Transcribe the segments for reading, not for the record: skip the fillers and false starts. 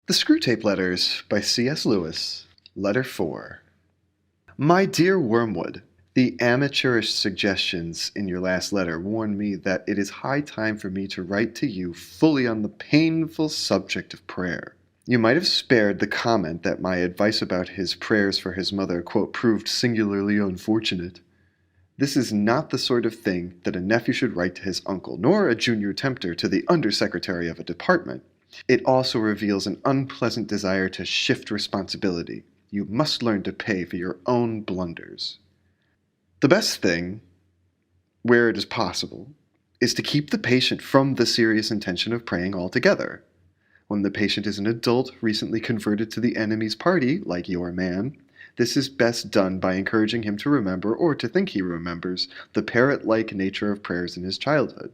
The Screwtape Letters by C.S. Lewis. Letter 4. My dear Wormwood, the amateurish suggestions in your last letter warn me that it is high time for me to write to you fully on the painful subject of prayer. You might have spared the comment that my advice about his prayers for his mother, quote, proved singularly unfortunate. This is not the sort of thing that a nephew should write to his uncle, nor a junior tempter to the undersecretary of a department. It also reveals an unpleasant desire to shift responsibility. You must learn to pay for your own blunders. The best thing, where it is possible, is to keep the patient from the serious intention of praying altogether. When the patient is an adult recently converted to the enemy's party, like your man, this is best done by encouraging him to remember, or to think he remembers, the parrot-like nature of prayers in his childhood.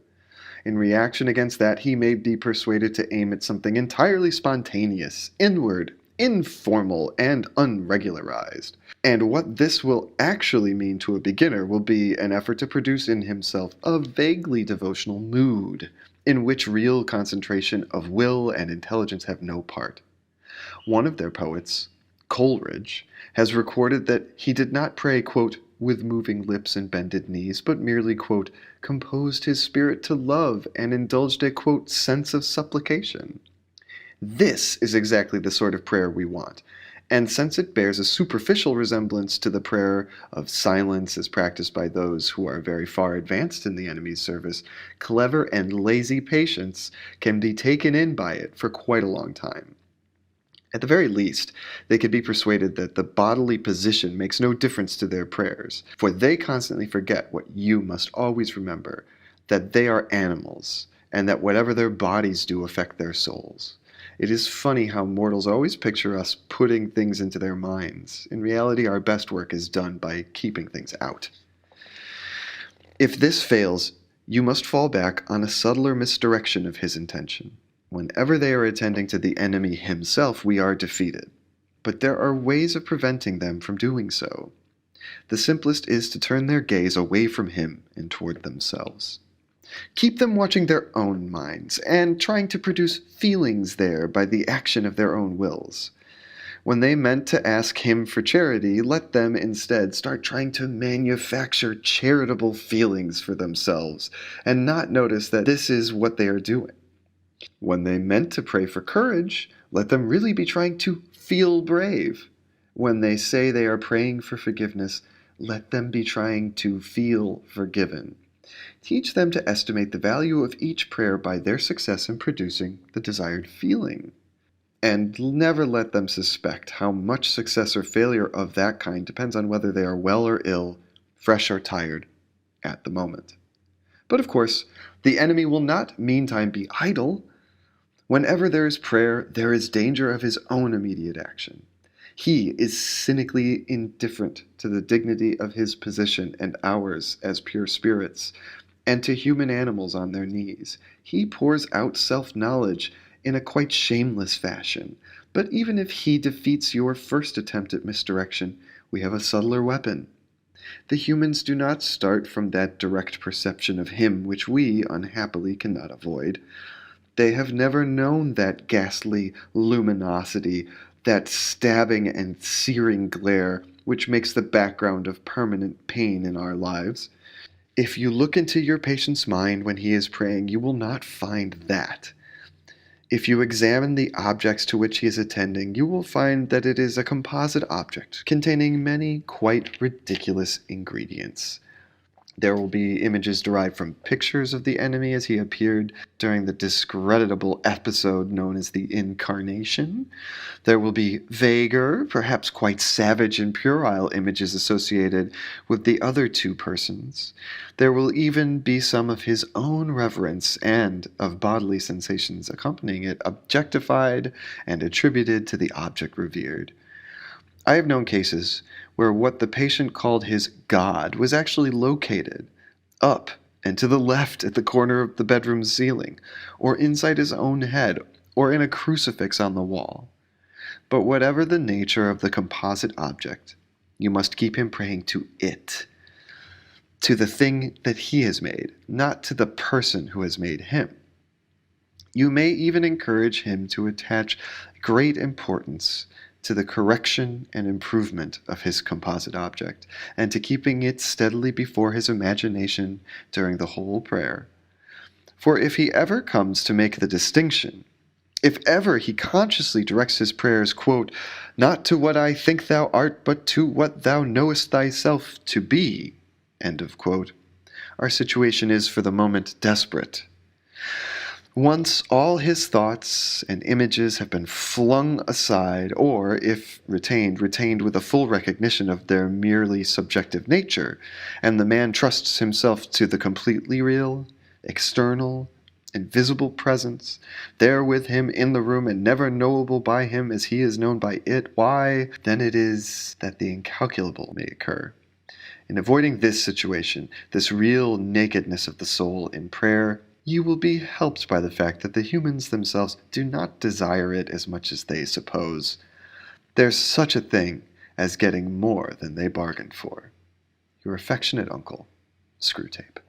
In reaction against that, he may be persuaded to aim at something entirely spontaneous, inward, informal, and unregularized. And what this will actually mean to a beginner will be an effort to produce in himself a vaguely devotional mood, in which real concentration of will and intelligence have no part. One of their poets, Coleridge, has recorded that he did not pray, quote, with moving lips and bended knees, but merely, quote, composed his spirit to love and indulged a, quote, sense of supplication. This is exactly the sort of prayer we want, and since it bears a superficial resemblance to the prayer of silence as practiced by those who are very far advanced in the enemy's service, clever and lazy patients can be taken in by it for quite a long time. At the very least, they could be persuaded that the bodily position makes no difference to their prayers, for they constantly forget what you must always remember, that they are animals, and that whatever their bodies do affect their souls. It is funny how mortals always picture us putting things into their minds. In reality, our best work is done by keeping things out. If this fails, you must fall back on a subtler misdirection of his intention. Whenever they are attending to the enemy himself, we are defeated. But there are ways of preventing them from doing so. The simplest is to turn their gaze away from him and toward themselves. Keep them watching their own minds and trying to produce feelings there by the action of their own wills. When they meant to ask him for charity, let them instead start trying to manufacture charitable feelings for themselves and not notice that this is what they are doing. When they meant to pray for courage, let them really be trying to feel brave. When they say they are praying for forgiveness, let them be trying to feel forgiven. Teach them to estimate the value of each prayer by their success in producing the desired feeling. And never let them suspect how much success or failure of that kind depends on whether they are well or ill, fresh or tired, at the moment. But of course, the enemy will not meantime be idle. Whenever there is prayer, there is danger of his own immediate action. He is cynically indifferent to the dignity of his position and ours as pure spirits, and to human animals on their knees. He pours out self-knowledge in a quite shameless fashion. But even if he defeats your first attempt at misdirection, we have a subtler weapon. The humans do not start from that direct perception of him which we, unhappily, cannot avoid. They have never known that ghastly luminosity, that stabbing and searing glare, which makes the background of permanent pain in our lives. If you look into your patient's mind when he is praying, you will not find that. If you examine the objects to which he is attending, you will find that it is a composite object containing many quite ridiculous ingredients. There will be images derived from pictures of the enemy as he appeared during the discreditable episode known as the Incarnation. There will be vaguer, perhaps quite savage and puerile images associated with the other two persons. There will even be some of his own reverence and of bodily sensations accompanying it, objectified and attributed to the object revered. I have known cases where what the patient called his God was actually located up and to the left at the corner of the bedroom's ceiling, or inside his own head, or in a crucifix on the wall. But whatever the nature of the composite object, you must keep him praying to it, to the thing that he has made, not to the person who has made him. You may even encourage him to attach great importance to the correction and improvement of his composite object, and to keeping it steadily before his imagination during the whole prayer. For if he ever comes to make the distinction, if ever he consciously directs his prayers, quote, not to what I think thou art, but to what thou knowest thyself to be, end of quote, our situation is for the moment desperate. Once all his thoughts and images have been flung aside, or, if retained with a full recognition of their merely subjective nature, and the man trusts himself to the completely real, external, invisible presence, there with him in the room and never knowable by him as he is known by it, why, then it is that the incalculable may occur. In avoiding this situation, this real nakedness of the soul in prayer, you will be helped by the fact that the humans themselves do not desire it as much as they suppose. There's such a thing as getting more than they bargained for. Your affectionate uncle, Screwtape.